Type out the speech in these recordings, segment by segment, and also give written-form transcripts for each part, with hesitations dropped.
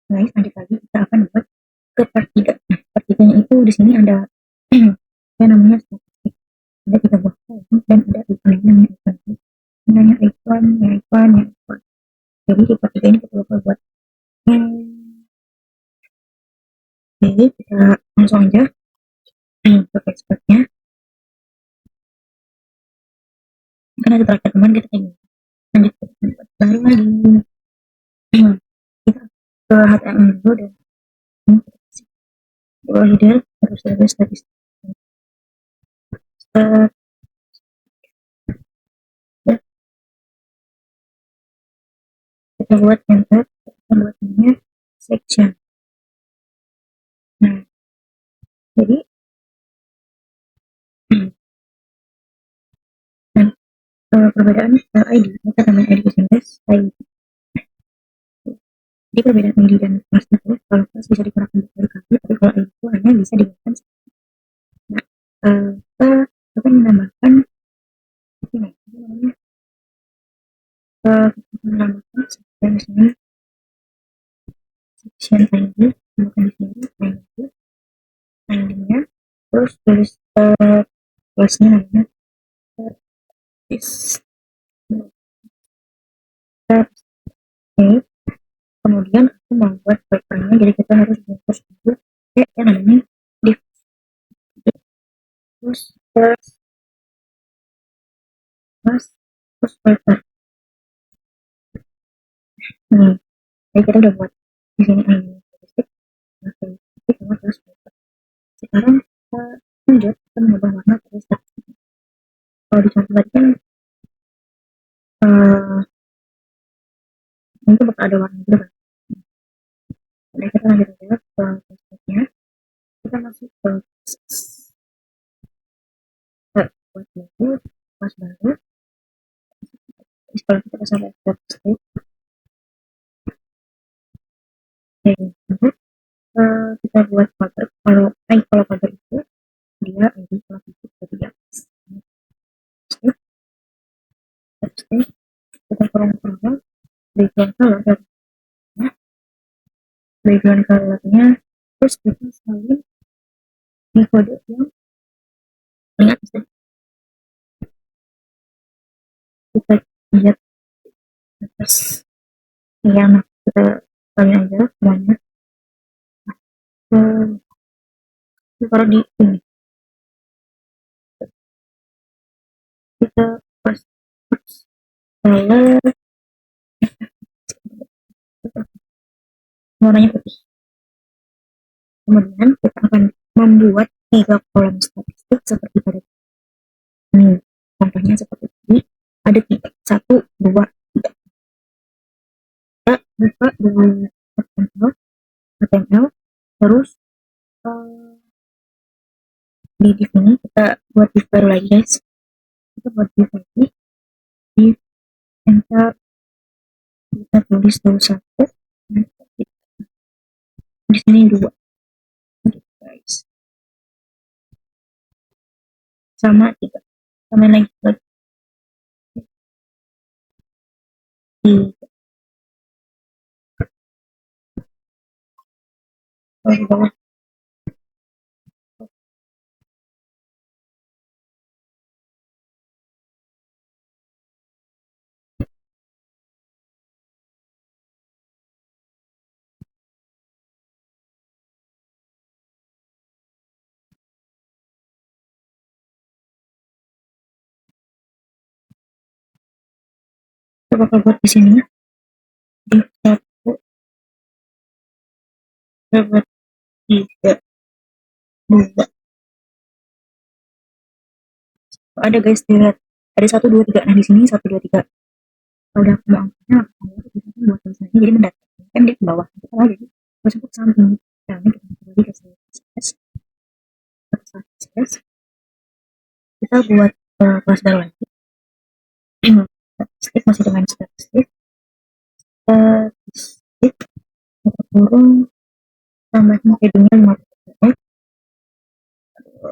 Guys, lanjut lagi kita akan buat ke part 3. Nah, part 3 itu di sini ada yang namanya statistik. Ada 3 buah kolom dan ada ikon yang namanya ikon. Namanya ikon, ya ikon, ya ikon. Jadi di part 3 ini kita bakal buat Oke, kita langsung aja ke expertnya. Karena ada terakhir teman kita kayak gini. Lanjut ke tempat baru lagi. Kita ke HTML dulu dan ini kita kasih header terus ada statistik. Start, ya, kita buat enter, kita buat ini section. Nah, jadi nah, perbedaan style ID kita tambahin ID ke sini guys, ID. Jadi perbedaan ID dan kelas itu kalau kelas bisa digunakan berkali-kali, tapi kalau ID itu hanya bisa digunakan sekali. Nah, kita akan menambahkan ini namanya menambahkan section di sini section ID, bukan di sini ID-nya, terus tulis kelasnya namanya is kemudian aku membuat papernya, jadi kita harus bungkus dulu yang namanya div terus terus paper. Jadi kita udah buat di sini statistik sama terus paper. Sekarang kita lanjut, kita mengubah warna dari statistik. Kalau di contoh tadi kan itu bakal ada warna gitu kan. Jadi kita lanjut aja ke statistiknya, kita masuk ke buat buku pas baru. Kalau kita sampai statistik kita buat paper. Kalau paper itu dia ID kelas itu ketiga. Kita kurang-kurang background color dan background colornya, terus kita salin di kode yang ingat bisa kita lihat atas yang kita salin aja semuanya. Taruh di ini, kita pas color warnanya putih. Kemudian kita akan membuat 3 kolom statistik seperti pada ini. Contohnya seperti ini, ada 3, 1, 2, 3. Kita buka dengan HTML, terus di div ini kita buat div baru lagi guys. Kita buat div lagi, div enter, kita tulis dulu 1, di sini 2 guys, sama 3, sama lagi 3. Di bawah kita bakal buat di sini div 1, kita buat 3, 2. Ada guys, dilihat ada 1, 2, 3. Nah di sini 1, 2, 3. Kalau udah mau angkanya kita buat tulisannya jadi mendatar kan dia ke bawah, kita mau jadi masuk ke samping. Nah ini kita kembali ke slash, kita buat kelas baru lagi. Statistik masih dengan statistik, kita kurung tambahnya headingnya 50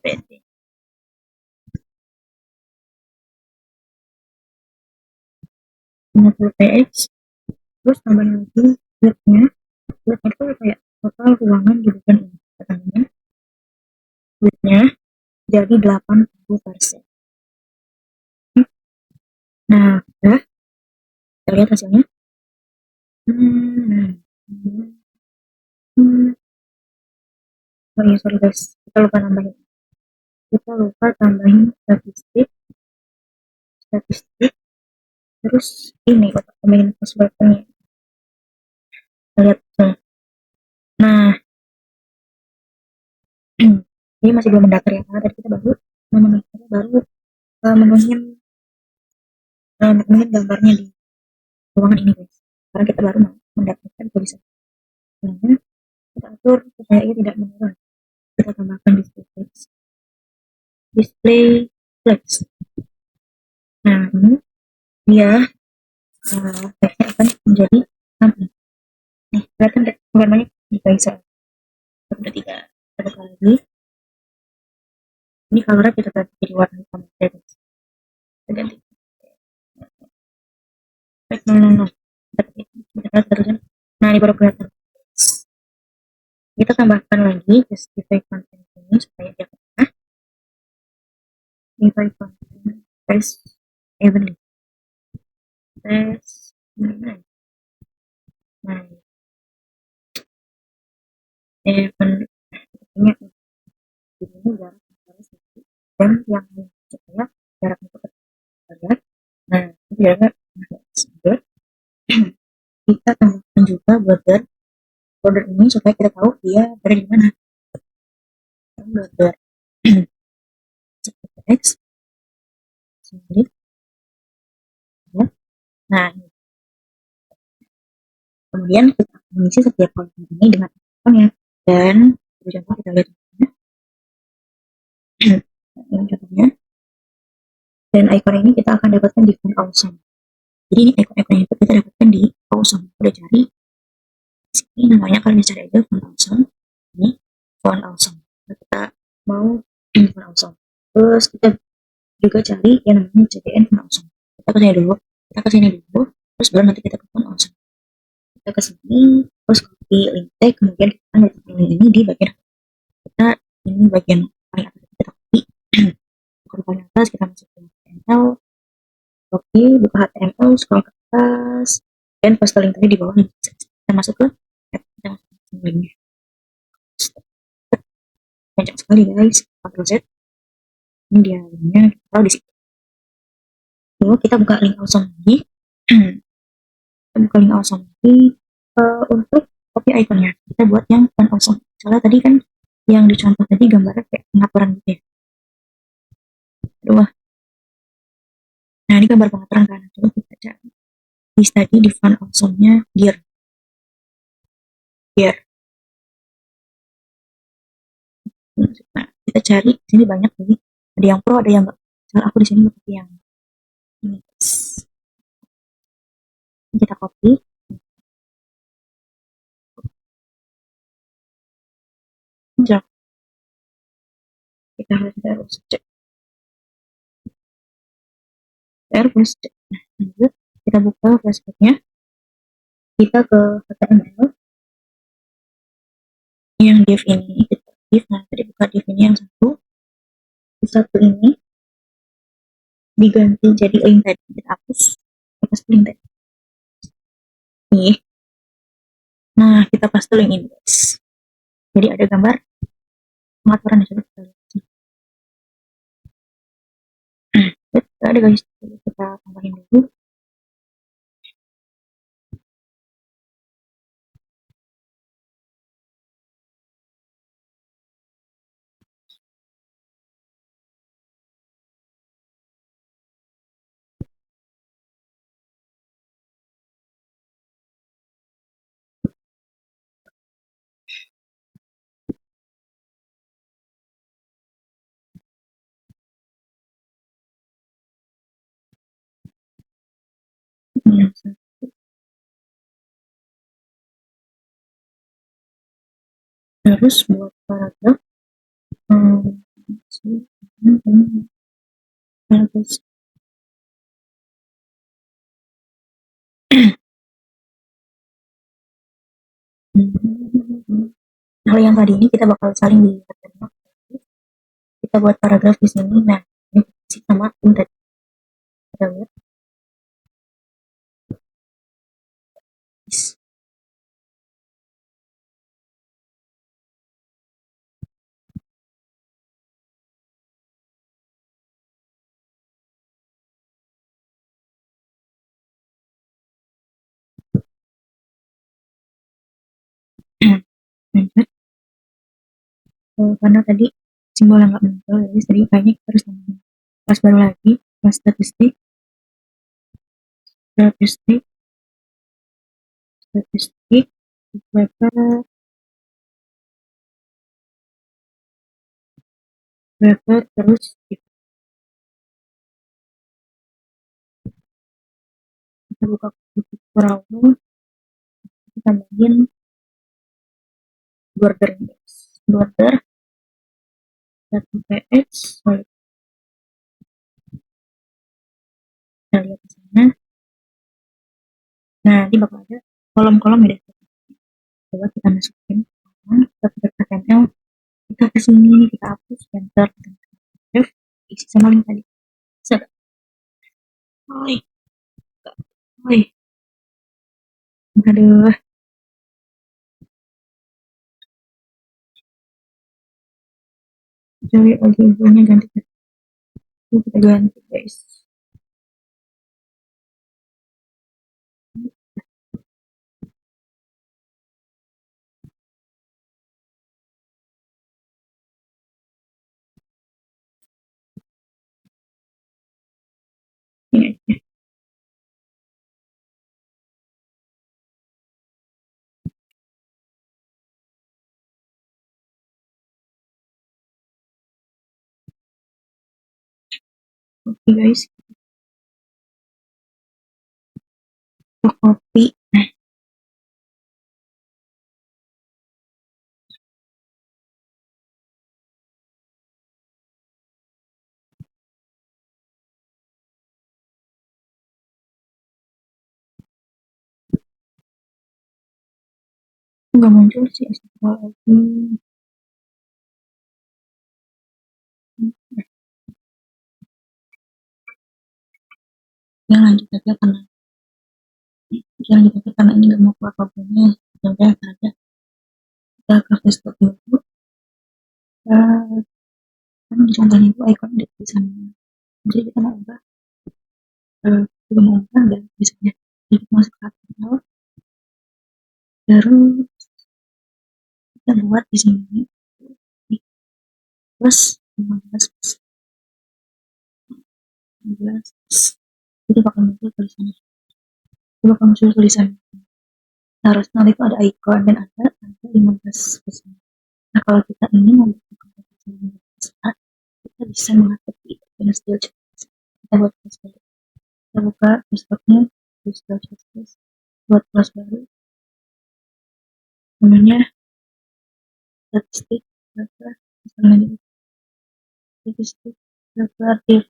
px, 50 px, terus tambahin lagi widthnya Widthnya itu kayak total ruangan di bagian ini katanya widthnya jadi 80%. Nah udah kita lihat hasilnya. Nah, oh iya sorry guys, kita lupa tambahin statistik terus ini kita tambahin passwordnya. Lihat tuh. Nah ini masih belum mendaftar ya karena tadi kita baru menuhin gambarnya di ruangan ini guys, karena kita baru mau mendapatkan tulisan. Nah, kita atur supaya ia tidak menurun. Kita tambahkan display flex. Nah ini dia teksnya akan menjadi samping. Nih kelihatan warnanya bisa udah tiga satu kali. Ini colornya kita jadi warna hitam ya guys. Kita ganti. No. Nah ini baru kelihatan. Kita tambahkan lagi justify content ini supaya dia kena. Justify content press evenly. Press nah even ini jarak antara satu dan yang lain supaya jarak itu terlihat. Nah itu jaraknya agak kita tambahkan juga border ini supaya kita tahu dia berada di mana. Border X sendiri ya. Nah kemudian kita mengisi setiap kolom ini dengan ikonnya dan contoh kita lihat ini contohnya, dan ikon ini kita akan dapatkan di font awesome. Jadi ini ikon-ikon itu kita dapatkan di awesome. Udah cari sini namanya, kalian bisa cari aja font awesome. Ini font awesome. Kita mau font awesome. Terus kita juga cari yang namanya CDN font awesome. Kita ke sini dulu, terus baru nanti kita ke font awesome. Kita ke sini, terus copy link tag, kemudian kita akan letakkan link ini di bagian kita, ini bagian paling atas kita copy. Bukan paling atas, kita masuk ke HTML, copy, buka HTML, scroll ke atas, dan paste link tadi di bawah. Kita masuk ke kita masuk ke linknya. Banyak sekali guys, Ctrl Z. Ini dia linknya, kita taruh di situ. Lalu kita buka link awesome lagi. Kita buka link awesome lagi. Untuk copy ikonnya, kita buat yang font awesome. Soalnya tadi kan yang dicontoh tadi gambarnya kayak pengaturan gitu ya. Aduh. Nah ini gambar pengaturan kan. Coba kita cari tadi di font awesome-nya gear. Nah kita cari sini banyak lagi. Ada yang pro, ada yang enggak. Soalnya aku di sini pakai yang ini. Kita copy. Kita harus cek. Nah, lanjut kita buka flashbacknya, kita ke HTML yang div ini, kita div. Nah tadi buka div ini yang satu ini diganti jadi link tadi, kita hapus, kita link tadi nih. Nah kita paste link ini guys, jadi ada gambar pengaturan di sini. Ada guys, kita tambahin dulu. Terus buat paragraf Hal yang tadi ini kita bakal saling dilihat. Kita buat paragraf di sini. Nah, ini sih sama ini tadi. Kita lihat. Karena tadi simbol yang nggak muncul, jadi tadi kayaknya kita harus tambahin kelas baru lagi, kelas statistik, statistik, statistik, paper, paper, terus kita buka buku Kurau, kita tambahin border index, border satu px, lalu kita lihat di sana. Nah, ini bakal ada kolom-kolom ya. Coba kita masukin, kita pilih HTML, kita ke sini, kita hapus, enter, save, isi sama link tadi. Set. Oi, oi, aduh, cari lagi infonya ganti, kita ganti guys. Ini aja. Oke guys, kita copy. Nggak muncul sih, astagfirullahaladzim. Ya lanjut aja karena ini nggak mau keluar problemnya. Ya udah aja, kita ke Facebook dulu. Kan di contohnya itu icon ada tulisannya, jadi kita mau ubah, kita mau ubah dan misalnya jadi kita masuk ke HTML, terus kita buat di sini plus 15 plus 15, jadi bakal muncul tulisannya, nah harusnya itu ada icon dan ada 15 plus. Nah kalau kita ini membutuhkan 15 kita bisa mengatur di dan skill checklist. Kita buat kelas baru, kita buka Facebooknya di skill checklist, buat kelas baru namanya statistik data, misalnya statistik data if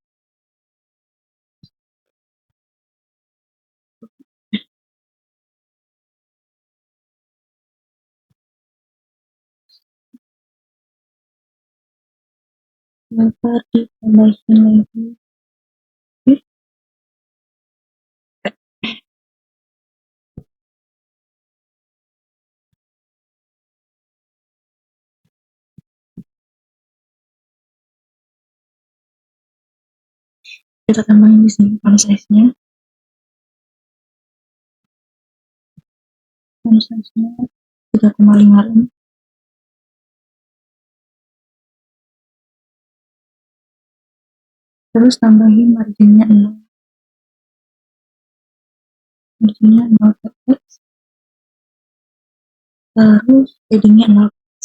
data ditambahin lagi. Kita tambahin di sini font size-nya, font size-nya 3,56, terus tambahin marginnya 0, marginnya 0 px, terus paddingnya 0 px.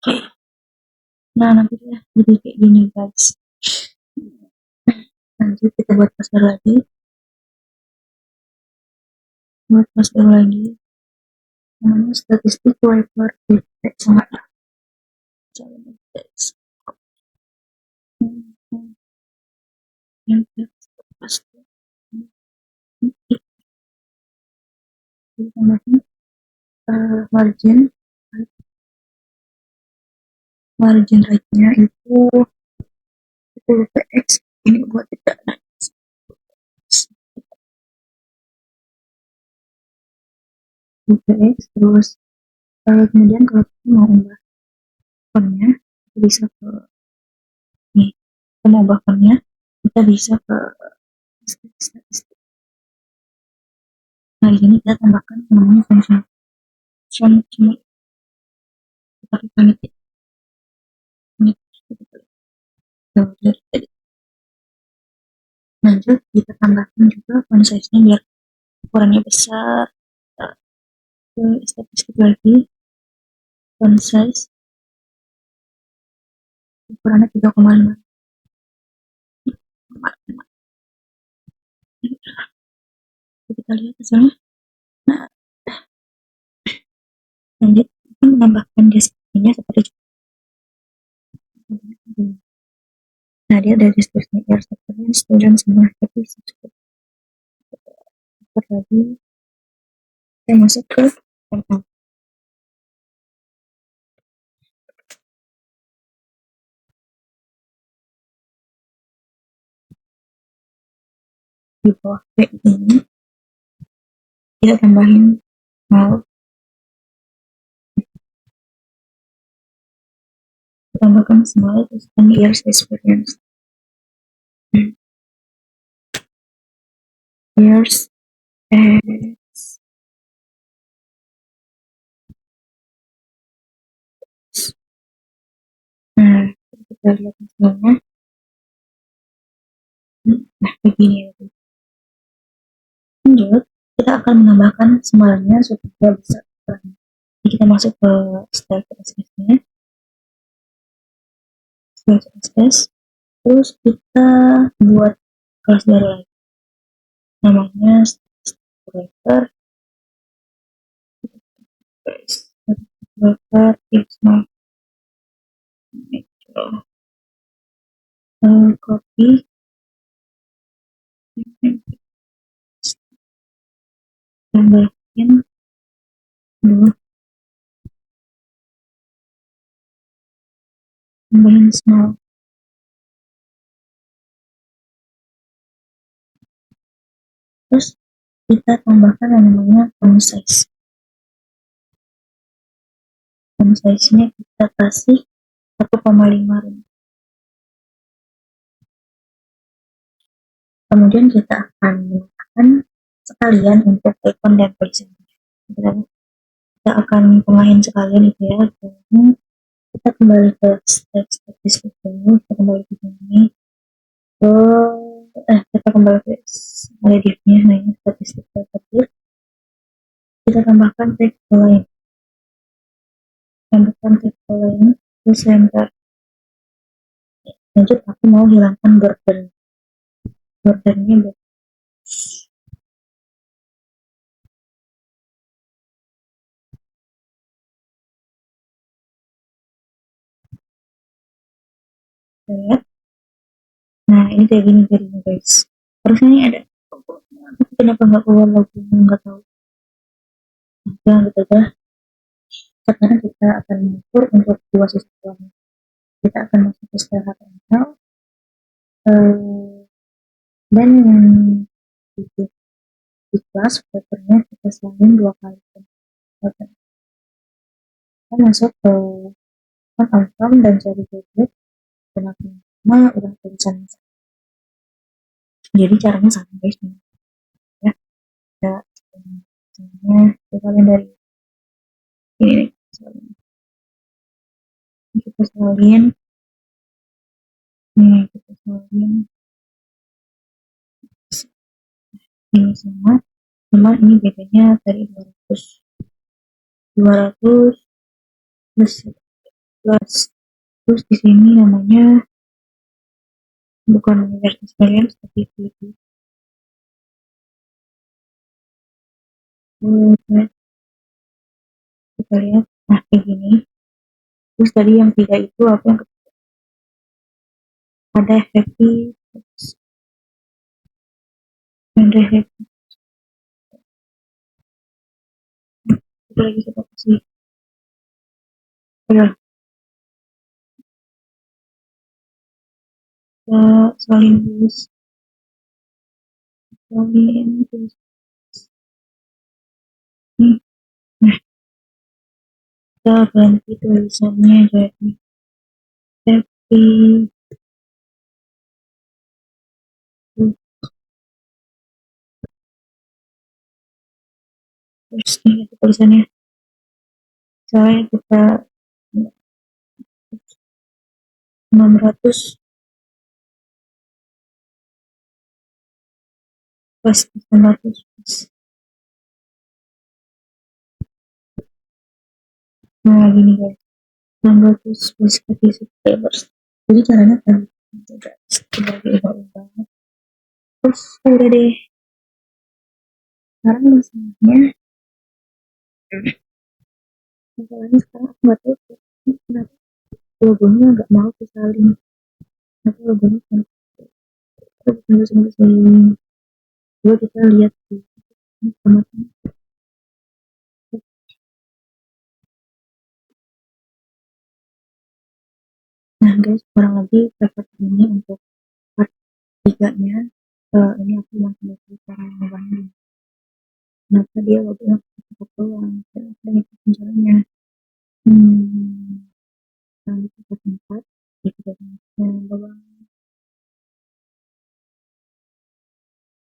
Oke, nah nanti ya jadi kayak gini guys. Lanjut kita buat kelas baru lagi, namanya statistik wiper defect sama yang pasti. Ditambahin margin margin rate-nya itu 10 px ini buat tidak 10 px. Terus kemudian kalau kita mau ubah fontnya kita bisa ke nih, kita mau ubah fontnya kita bisa ke statistik. Nah di sini kita tambahkan namanya font cuma pakai panitia lanjut kita tambahkan juga font size nya biar ukurannya besar. Ke statistik lagi, font size ukurannya 3,5. Kita lihat hasilnya. Nah lanjut kita menambahkan deskripsinya seperti nah dia ada deskripsinya air student semua tapi lagi saya masuk ke portal di bawah P ini kita tambahin mau tambahkan small terus 10 years experience years as nah kita lihat hasilnya. Nah begini ya. Lanjut kita akan menambahkan smallnya supaya bisa jadi kita masuk ke style CSS-nya style CSS terus kita buat kelas baru lagi namanya writer writer is not copy tambahin dulu tambahin small terus kita tambahkan yang namanya font size nya kita kasih 1,5 kemudian kita akan menggunakan sekalian untuk icon dan tulisan kita akan tengahin sekalian itu ya dan kita kembali ke statistik dulu kita kembali ke sini kita kembali ke ada divnya nah ini statistik tadi kita tambahkan teks lain terus center lanjut aku mau hilangkan bordernya ya. Nah ini kayak gini jadinya guys harusnya ini ada kenapa nggak keluar lagi nggak tahu nah gitu aja sekarang kita akan mengukur untuk dua sistem kita akan masuk ke style HTML dan yang di kelas papernya kita salin 2 kali kita masuk ke outcome dan cari gadget dan akhirnya udah tulisan jadi caranya sama guys ya ada kalian dari ini kita salin ini sama cuma ini bedanya tadi 200 plus terus di sini namanya bukan universitas kalian seperti itu kita lihat nah kayak gini terus tadi yang 3 itu apa yang ada happy Apa lagi kita kasih ya, kita salin tulis nih. Nah, kita ganti tulisannya jadi happy. Terus nih tulisannya, misalnya kita 600 plus 600 plus. Nah gini guys, 600 plus happy subscribers. Jadi caranya kan guys, tinggal diubah-ubah. Terus udah deh, sekarang masalahnya sekarang aku nggak tahu kenapa logonya nggak mau disalin. Kenapa logonya kan terus masing-masing. Coba kita lihat di teman-teman. Nah guys, kurang lebih seperti ini untuk part 3-nya. Ini aku masih belajar cara mengubahnya. Kenapa dia logonya cukup doang dan aku ngikutin caranya. Jangan lupa tempat di video selanjutnya. Bye-bye.